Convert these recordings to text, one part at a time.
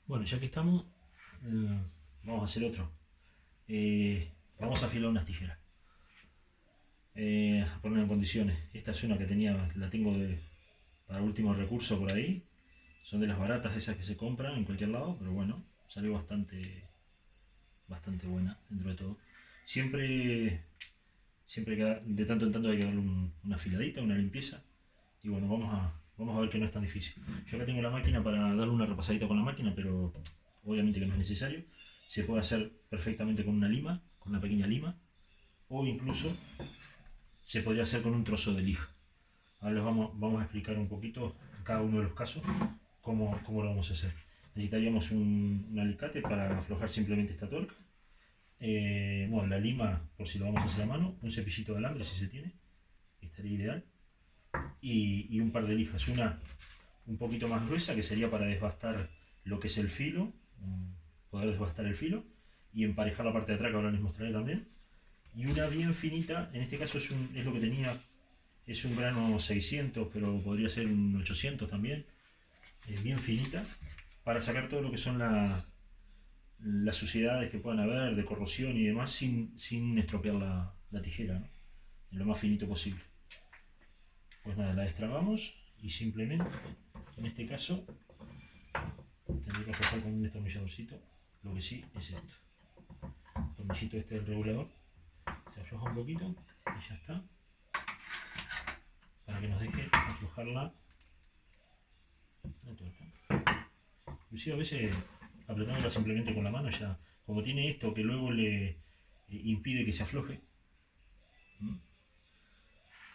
Bueno, ya que estamos, vamos a hacer otro. Vamos a afilar unas tijeras. A poner en condiciones. Esta es una que tenía, la tengo para último recurso por ahí. Son de las baratas esas que se compran en cualquier lado, pero bueno, salió bastante buena dentro de todo. Siempre de tanto en tanto hay que darle una afiladita, una limpieza. Y bueno, vamos a ver que no es tan difícil. Yo acá tengo la máquina para darle una repasadita con la máquina, pero obviamente que no es necesario. Se puede hacer perfectamente con una lima, con una pequeña lima, o incluso se podría hacer con un trozo de lija. Ahora vamos a explicar un poquito en cada uno de los casos cómo lo vamos a hacer. Necesitaríamos un alicate para aflojar simplemente esta tuerca. Bueno, la lima, por si lo vamos a hacer a mano, un cepillito de alambre si se tiene, estaría ideal. Y un par de lijas, una un poquito más gruesa que sería para desbastar lo que es el filo, poder desbastar el filo y emparejar la parte de atrás que ahora les mostraré también. Y una bien finita, en este caso es lo que tenía, es un grano 600, pero podría ser un 800 también, bien finita, para sacar todo lo que son las suciedades que puedan haber de corrosión y demás sin estropear la tijera, ¿no? En lo más finito posible. Pues nada, la destrabamos y simplemente, en este caso, tendré que aflojar con un destornilladorcito. Lo que sí es esto. El tornillito este del regulador se afloja un poquito y ya está. Para que nos deje aflojar la tuerca. Inclusive a veces apretándola simplemente con la mano ya, como tiene esto que luego le impide que se afloje.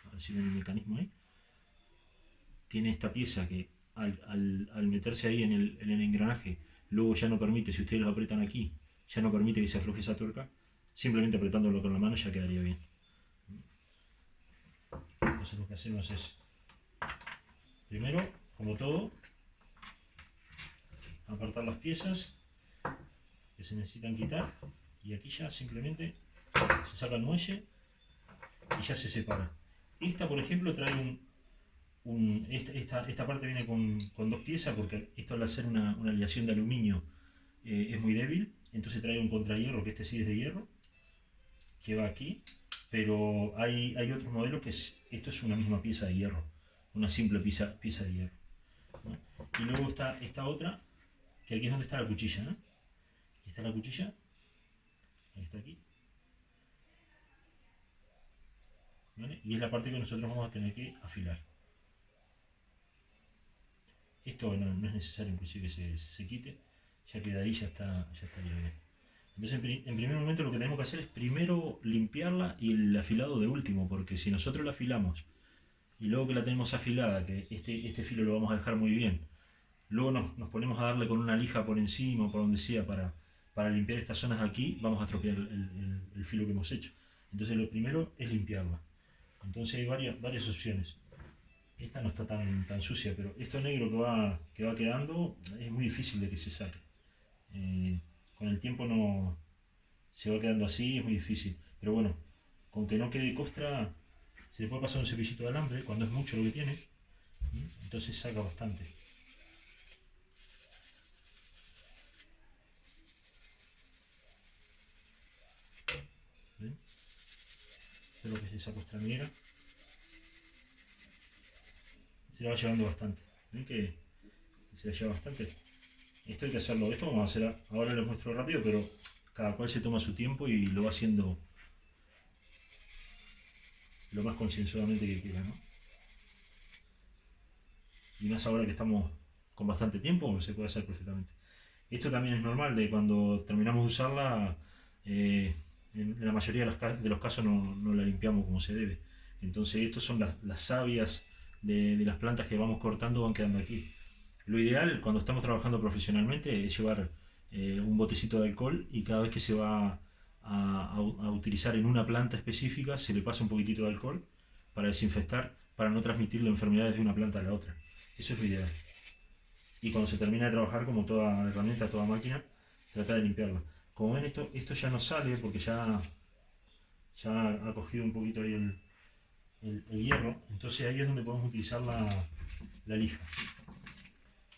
A ver si ven el mecanismo ahí. Tiene esta pieza que al meterse ahí en el engranaje, luego ya no permite, si ustedes lo apretan aquí, ya no permite que se afloje esa tuerca. Simplemente apretándolo con la mano ya quedaría bien. Entonces lo que hacemos es, primero, como todo, apartar las piezas que se necesitan quitar, y aquí ya simplemente se saca el muelle y ya se separa. Esta, por ejemplo, trae esta parte viene con dos piezas, porque esto, al ser una aleación de aluminio, es muy débil. Entonces trae un contrahierro, que este sí es de hierro, que va aquí. Pero hay otros modelos que esto es una misma pieza de hierro, una simple pieza de hierro, ¿no? Y luego está esta otra, que aquí es donde está la cuchilla, ¿no? Aquí está la cuchilla, ahí está aquí, ¿vale? Y es la parte que nosotros vamos a tener que afilar. Esto no es necesario inclusive que se quite, ya que de ahí ya estaría bien. Entonces, en primer momento lo que tenemos que hacer es primero limpiarla y el afilado de último, porque si nosotros la afilamos y luego que la tenemos afilada, que este filo lo vamos a dejar muy bien, luego nos ponemos a darle con una lija por encima o por donde sea para limpiar estas zonas de aquí, vamos a estropear el filo que hemos hecho. Entonces lo primero es limpiarla. Entonces hay varias opciones. Esta no está tan sucia, pero esto negro que va quedando es muy difícil de que se saque. Con el tiempo no se va quedando así, es muy difícil. Pero bueno, con que no quede costra, se le puede pasar un cepillito de alambre cuando es mucho lo que tiene. Entonces saca bastante. ¿Ven? Esto es lo que es esa costra negra. Se la va llevando bastante. ¿Ven que se la lleva bastante? Esto hay que hacerlo. Esto vamos a hacer ahora, les muestro rápido, pero cada cual se toma su tiempo y lo va haciendo lo más concienzudamente que quiera, ¿no? Y más ahora que estamos con bastante tiempo, se puede hacer perfectamente. Esto también es normal, de cuando terminamos de usarla, en la mayoría de los casos no la limpiamos como se debe. Entonces estas son las sabias de las plantas que vamos cortando, van quedando aquí. Lo ideal cuando estamos trabajando profesionalmente es llevar un botecito de alcohol, y cada vez que se va a utilizar en una planta específica se le pasa un poquitito de alcohol para desinfectar, para no transmitirle enfermedades de una planta a la otra. Eso es lo ideal. Y cuando se termina de trabajar, como toda herramienta, toda máquina, trata de limpiarla. Como ven, esto ya no sale porque ya ha cogido un poquito ahí el hierro. Entonces ahí es donde podemos utilizar la lija.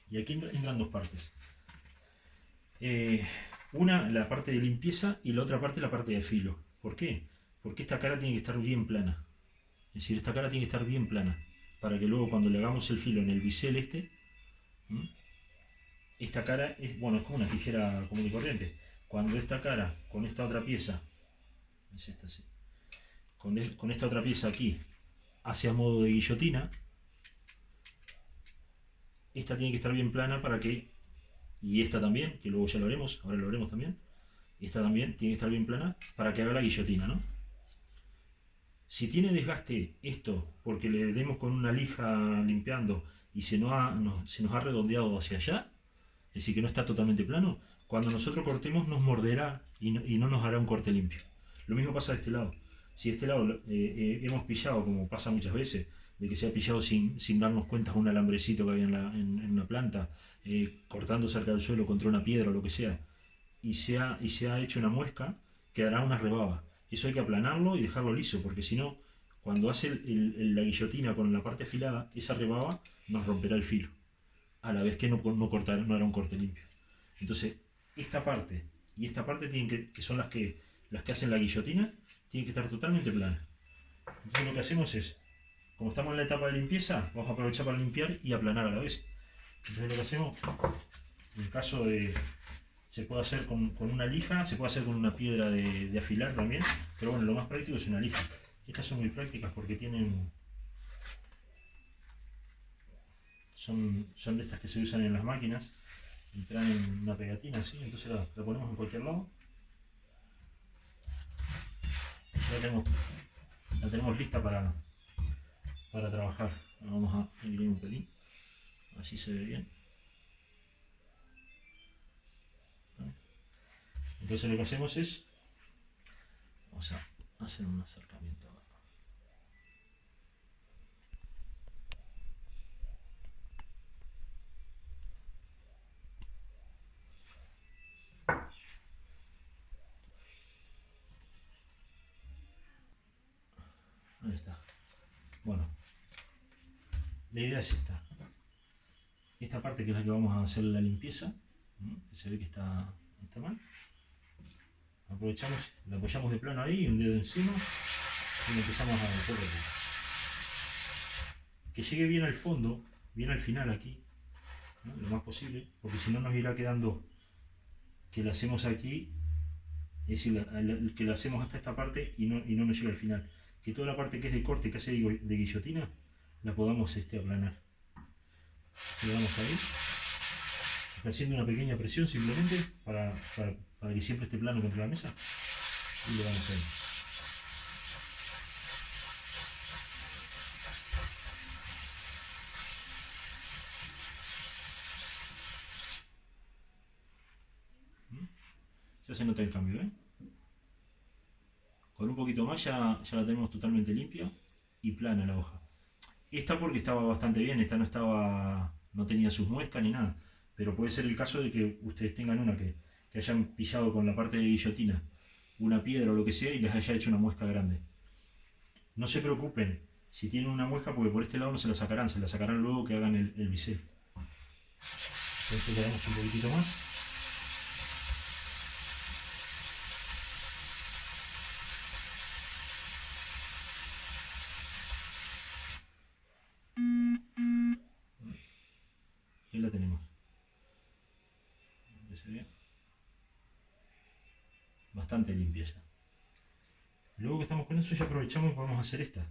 Y aquí entran dos partes. Eh, una, la parte de limpieza y la otra parte, la parte de filo. ¿Por qué? Porque esta cara tiene que estar bien plana. Es decir, esta cara tiene que estar bien plana. Para que luego cuando le hagamos el filo en el bisel este, ¿m? Esta cara es, bueno, es como una tijera común y corriente. Cuando esta cara con esta otra pieza, es esta, sí, con esta otra pieza aquí, hace a modo de guillotina, esta tiene que estar bien plana para que, y esta también, que luego ya lo haremos, ahora lo haremos también, esta también tiene que estar bien plana para que haga la guillotina, ¿no? Si tiene desgaste esto, porque le demos con una lija limpiando y se nos ha redondeado hacia allá, es decir, que no está totalmente plano, cuando nosotros cortemos nos morderá y no nos hará un corte limpio. Lo mismo pasa de este lado. Si de este lado hemos pillado, como pasa muchas veces, de que se ha pillado sin darnos cuenta un alambrecito que había en una planta, cortando cerca del suelo contra una piedra o lo que sea, y se ha hecho una muesca, quedará una rebaba. Eso hay que aplanarlo y dejarlo liso, porque si no, cuando hace la guillotina con la parte afilada, esa rebaba nos romperá el filo, a la vez que no hará un corte limpio. Entonces, esta parte y esta parte que son las que hacen la guillotina, tienen que estar totalmente planas. Entonces lo que hacemos es, como estamos en la etapa de limpieza, vamos a aprovechar para limpiar y aplanar a la vez. Entonces lo que hacemos, en el caso de, se puede hacer con una lija, se puede hacer con una piedra de afilar también, pero bueno, lo más práctico es una lija. Estas son muy prácticas porque son de estas que se usan en las máquinas y traen una pegatina así, entonces la ponemos en cualquier lado. Ya la tenemos lista para trabajar. Vamos a imprimir un pelín, así se ve bien. Entonces lo que hacemos es, vamos a hacer un acercamiento. Ahí está. Bueno, la idea es esta. Esta parte que es la que vamos a hacer la limpieza, que se ve que está mal. Aprovechamos, la apoyamos de plano ahí, un dedo encima y empezamos a correr. Que llegue bien al fondo, bien al final aquí, ¿no? Lo más posible, porque si no nos irá quedando que la hacemos aquí, es decir, que la hacemos hasta esta parte y no nos llega al final. Que toda la parte que es de corte, que hace de guillotina, la podamos aplanar. Le damos ahí, ejerciendo una pequeña presión simplemente para que siempre esté plano contra la mesa, y le damos ahí. Ya se nota el cambio, ¿eh? Con un poquito más ya la tenemos totalmente limpia y plana la hoja. Esta porque estaba bastante bien, esta no tenía sus muescas ni nada. Pero puede ser el caso de que ustedes tengan una que hayan pillado con la parte de guillotina una piedra o lo que sea y les haya hecho una muesca grande. No se preocupen si tienen una muesca porque por este lado no se la sacarán luego que hagan el bisel. Entonces le damos un poquitito más. Y ahí la tenemos. ¿Se ve? Bastante limpia ya. Luego que estamos con eso ya aprovechamos y podemos hacer esta.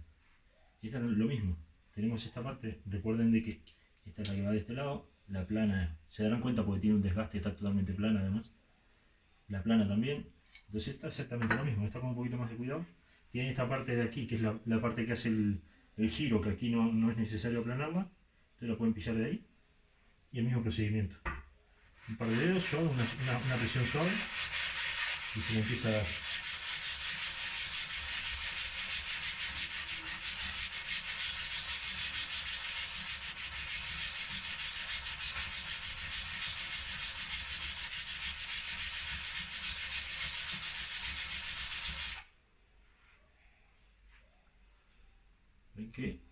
Y esta es lo mismo. Tenemos esta parte, recuerden de que esta es la que va de este lado, la plana, se darán cuenta porque tiene un desgaste, está totalmente plana además. La plana también. Entonces esta es exactamente lo mismo, está con un poquito más de cuidado. Tiene esta parte de aquí, que es la parte que hace el giro, que aquí no es necesario aplanarla. Entonces la pueden pillar de ahí. Y el mismo procedimiento. Un par de dedos, suave, una presión suave. Y se le empieza a dar. Ven que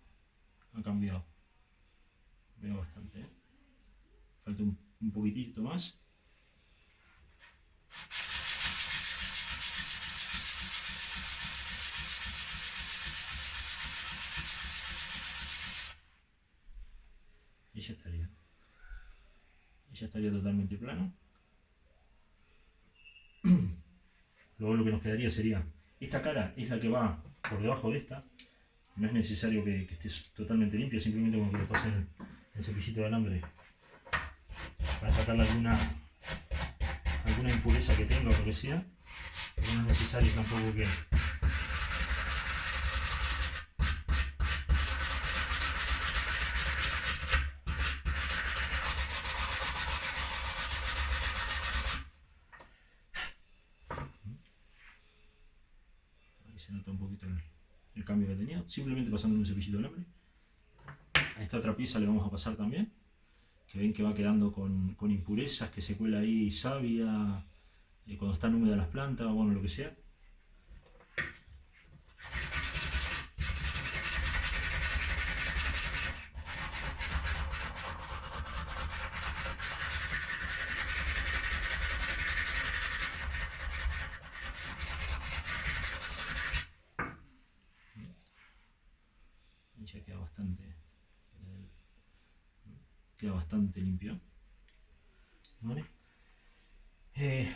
ha cambiado. Veo bastante, ¿eh? Falta un poquitito más. ya estaría. Y ya estaría totalmente plano. Luego lo que nos quedaría sería, esta cara es la que va por debajo de esta. No es necesario que esté totalmente limpia, simplemente como que le pasen el cepillito de alambre para sacarle alguna impureza que tenga o lo que sea. Pero no es necesario tampoco que... Ahí se nota un poquito el cambio que tenía, simplemente pasando un cepillito de alambre. A esta otra pieza le vamos a pasar también, que ven que va quedando con impurezas, que se cuela ahí savia, cuando están húmedas las plantas, bueno, lo que sea. Ya queda bastante limpio. ¿Vale?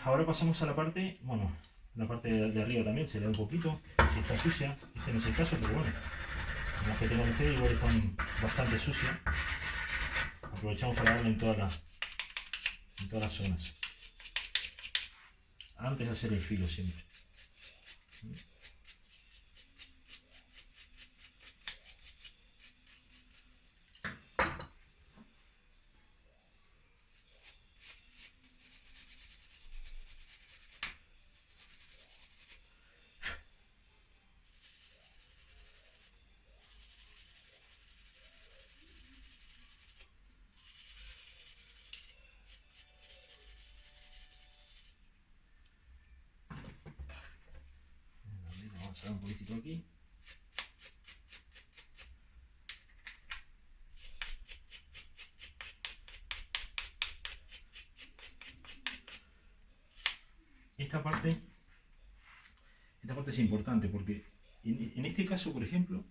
Ahora pasamos a la parte, bueno, la parte de arriba también se le da un poquito, si está sucia, este no es el caso, pero bueno, las que tengan ustedes igual están bastante sucias. Aprovechamos para darle en todas las zonas, antes de hacer el filo siempre. Vamos a dar un poquitito aquí. Esta parte es importante porque en este caso, por ejemplo,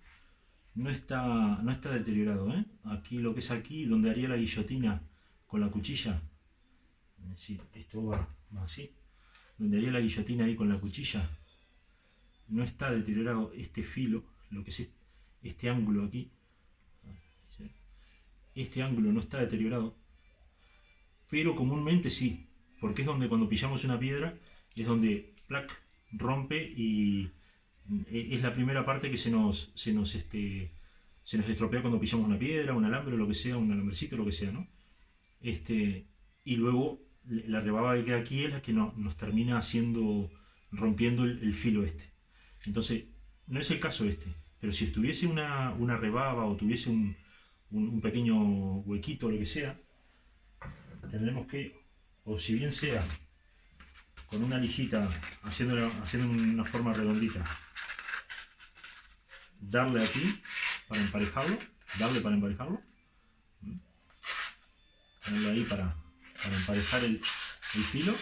no está deteriorado, ¿eh? Aquí lo que es aquí, donde haría la guillotina con la cuchilla, es decir, esto va así, donde haría la guillotina ahí con la cuchilla, no está deteriorado este filo, lo que es este ángulo aquí, este ángulo no está deteriorado, pero comúnmente sí, porque es donde cuando pillamos una piedra, es donde ¡plac! Rompe y es la primera parte que se nos estropea cuando pillamos una piedra, un alambre, o lo que sea, un alambrecito, lo que sea, ¿no? Y luego la rebaba que queda aquí es la que nos termina rompiendo el filo este. Entonces, no es el caso este, pero si estuviese una rebaba o tuviese un pequeño huequito o lo que sea, tendremos que, o si bien sea con una lijita haciendo una forma redondita, darle aquí para emparejarlo, ponerlo ahí para emparejar el filo,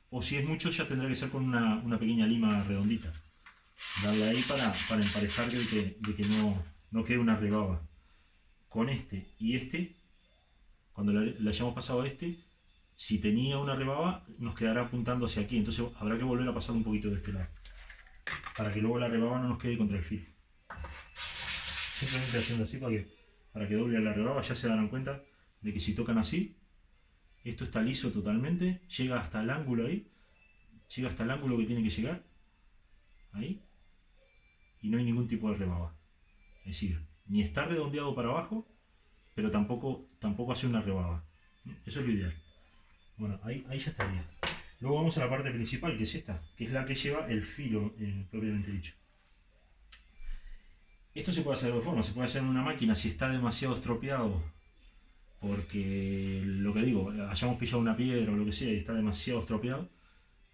o si es mucho ya tendrá que ser con una pequeña lima redondita, darle ahí para emparejar de que no quede una rebaba. Con este y este, cuando le hayamos pasado a este, si tenía una rebaba nos quedará apuntando hacia aquí, entonces habrá que volver a pasar un poquito de este lado para que luego la rebaba no nos quede contra el filo. Simplemente haciendo así para que doble la rebaba. Ya se darán cuenta de que si tocan así, esto está liso totalmente, llega hasta el ángulo ahí, llega hasta el ángulo que tiene que llegar ahí, y no hay ningún tipo de rebaba, es decir, ni está redondeado para abajo, pero tampoco hace una rebaba. Eso es lo ideal. Bueno, ahí ya estaría. Luego vamos a la parte principal, que es esta, que es la que lleva el filo, propiamente dicho. Esto se puede hacer de dos formas. Se puede hacer en una máquina si está demasiado estropeado, porque lo que digo, hayamos pillado una piedra o lo que sea y está demasiado estropeado,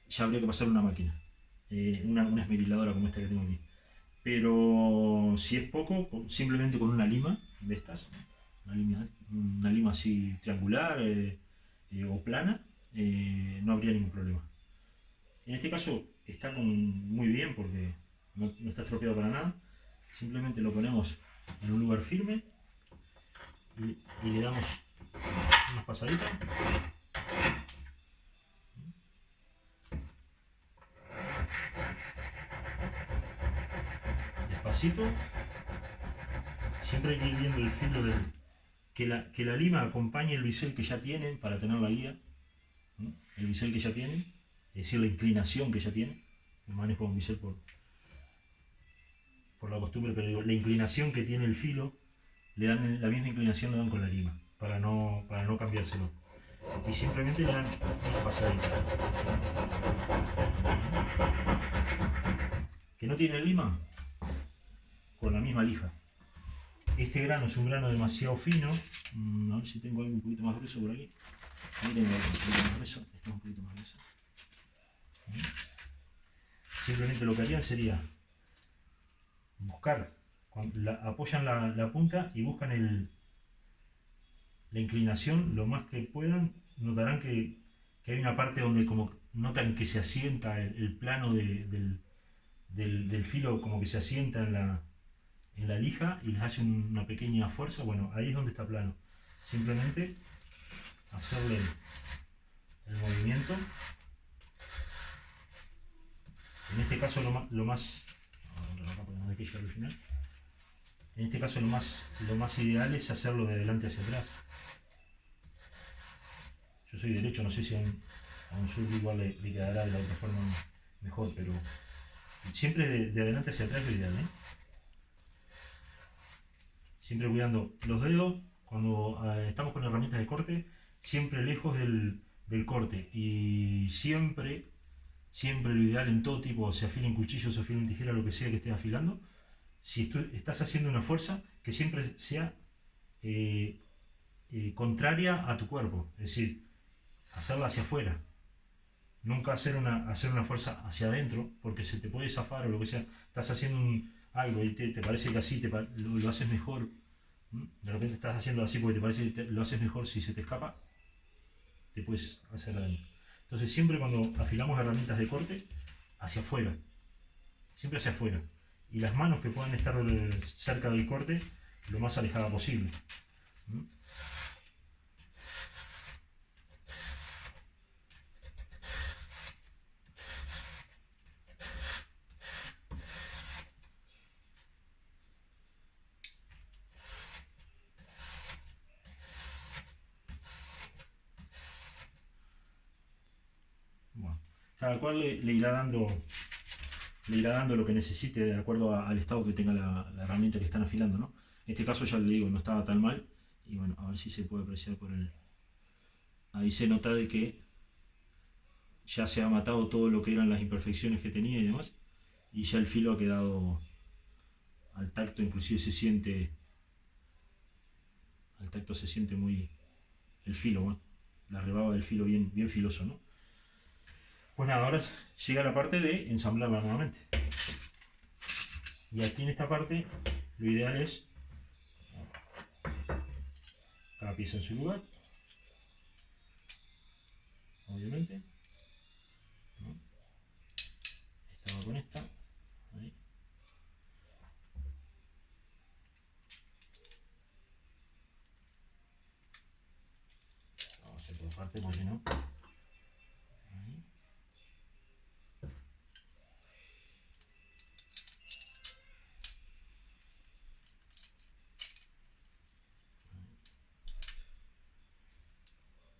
ya habría que pasar una máquina, una esmeriladora como esta que tengo aquí. Pero si es poco, simplemente con una lima de estas, una lima así triangular o plana, no habría ningún problema. En este caso está muy bien porque no está estropeado para nada. Simplemente lo ponemos en un lugar firme y le damos unas pasaditas. Despacito. Siempre hay que ir viendo el filo que la lima acompañe el bisel que ya tienen para tener la guía, ¿no? El bisel que ya tienen, es decir, la inclinación que ya tienen. Me manejo con bisel por la costumbre, pero digo, la inclinación que tiene el filo, le dan la misma inclinación le dan con la lima, para no cambiárselo. Y simplemente le dan una pasadita. ¿Que no tiene lima? Con la misma lija. Este grano es un grano demasiado fino. A ver si tengo algo un poquito más grueso por aquí. Ahí tengo algo un poquito más grueso. Este es un poquito más grueso. Simplemente lo que harían sería buscar, apoyan la punta y buscan la inclinación lo más que puedan. Notarán que hay una parte donde como notan que se asienta el plano del filo, como que se asienta en la lija y les hace una pequeña fuerza. Bueno, ahí es donde está plano. Simplemente hacerle el movimiento. En este caso en este caso lo más ideal es hacerlo de adelante hacia atrás. Yo soy derecho, no sé si a un zurdo igual le quedará de la otra forma mejor, pero siempre de adelante hacia atrás es lo ideal, ¿eh? Siempre cuidando los dedos cuando estamos con herramientas de corte, siempre lejos del corte, y siempre lo ideal en todo tipo, se afilen cuchillos, se afilen tijera, lo que sea que estés afilando, si estás haciendo una fuerza, que siempre sea contraria a tu cuerpo, es decir, hacerla hacia afuera. Nunca hacer una fuerza hacia adentro, porque se te puede zafar o lo que sea. Estás haciendo algo y te parece que así lo haces mejor. De repente estás haciendo así porque te parece que lo haces mejor. Si se te escapa, te puedes hacer daño. Entonces siempre cuando afilamos herramientas de corte, hacia afuera. Siempre hacia afuera. Y las manos que puedan estar cerca del corte, lo más alejada posible. Bueno, cada cual le irá dando lo que necesite de acuerdo al estado que tenga la herramienta que están afilando, ¿no? En este caso ya le digo, no estaba tan mal. Y bueno, a ver si se puede apreciar por el... Ahí se nota de que ya se ha matado todo lo que eran las imperfecciones que tenía y demás. Y ya el filo ha quedado al tacto, inclusive se siente... Al tacto se siente muy... El filo, bueno, la rebaba del filo bien filoso, ¿no? Pues nada, ahora llega la parte de ensamblarla nuevamente. Y aquí en esta parte lo ideal es cada pieza en su lugar, obviamente, ¿no? Esta va con esta, ahí. Vamos a hacer por parte porque no. Ahí.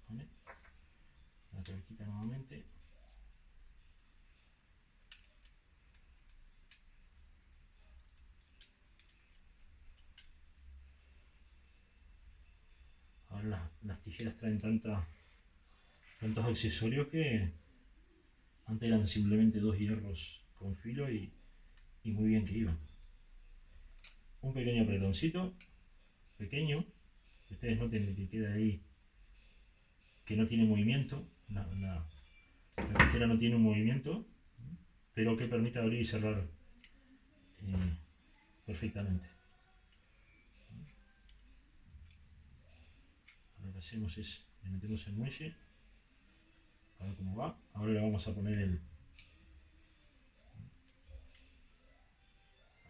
¿Vale? La tuerquita nuevamente. Ahora las tijeras traen tantos accesorios que antes eran simplemente dos hierros con filo y muy bien que iban. Un pequeño apretoncito, pequeño, que ustedes noten que queda ahí, que no tiene movimiento. La tijera no tiene un movimiento, pero que permite abrir y cerrar perfectamente. Ahora lo que hacemos es, le metemos el muelle, a ver cómo va. Ahora le vamos a poner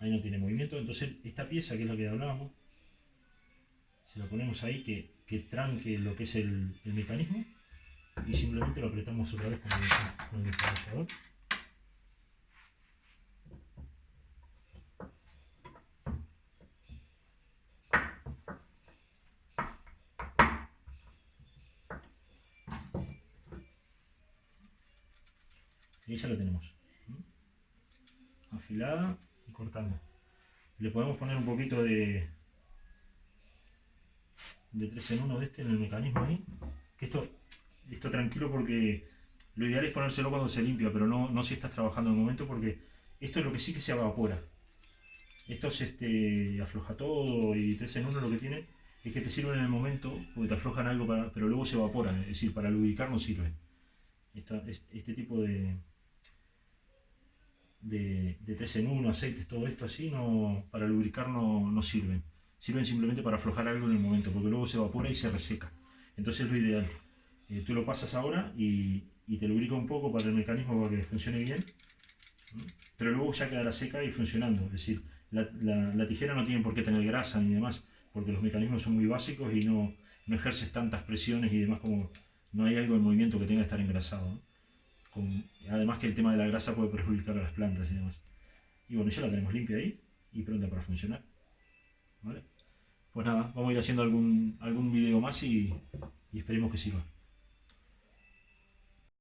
ahí no tiene movimiento, entonces esta pieza, que es la que hablábamos, Se lo ponemos ahí que tranque lo que es el mecanismo y simplemente lo apretamos otra vez con el destornillador. Y ya lo tenemos. Afilada y cortando. Le podemos poner un poquito de 3 en 1 de este en el mecanismo ahí. Que esto tranquilo porque lo ideal es ponérselo cuando se limpia, pero no si estás trabajando en el momento porque esto es lo que sí que se evapora. Esto afloja todo y 3 en 1 lo que tiene es que te sirven en el momento porque te aflojan algo, pero luego se evaporan, es decir, para lubricar no sirve. Este tipo de 3 en 1, aceites, todo esto así, para lubricar no sirven. Sirven simplemente para aflojar algo en el momento, porque luego se evapora y se reseca. Entonces es lo ideal. Tú lo pasas ahora y te lubrica un poco para el mecanismo para que funcione bien, pero luego ya quedará seca y funcionando. Es decir, la tijera no tiene por qué tener grasa ni demás, porque los mecanismos son muy básicos y no ejerces tantas presiones y demás como no hay algo en movimiento que tenga que estar engrasado, ¿no? Además que el tema de la grasa puede perjudicar a las plantas y demás. Y bueno, ya la tenemos limpia ahí y pronta para funcionar. ¿Vale? Pues nada, vamos a ir haciendo algún video más y esperemos que sirva.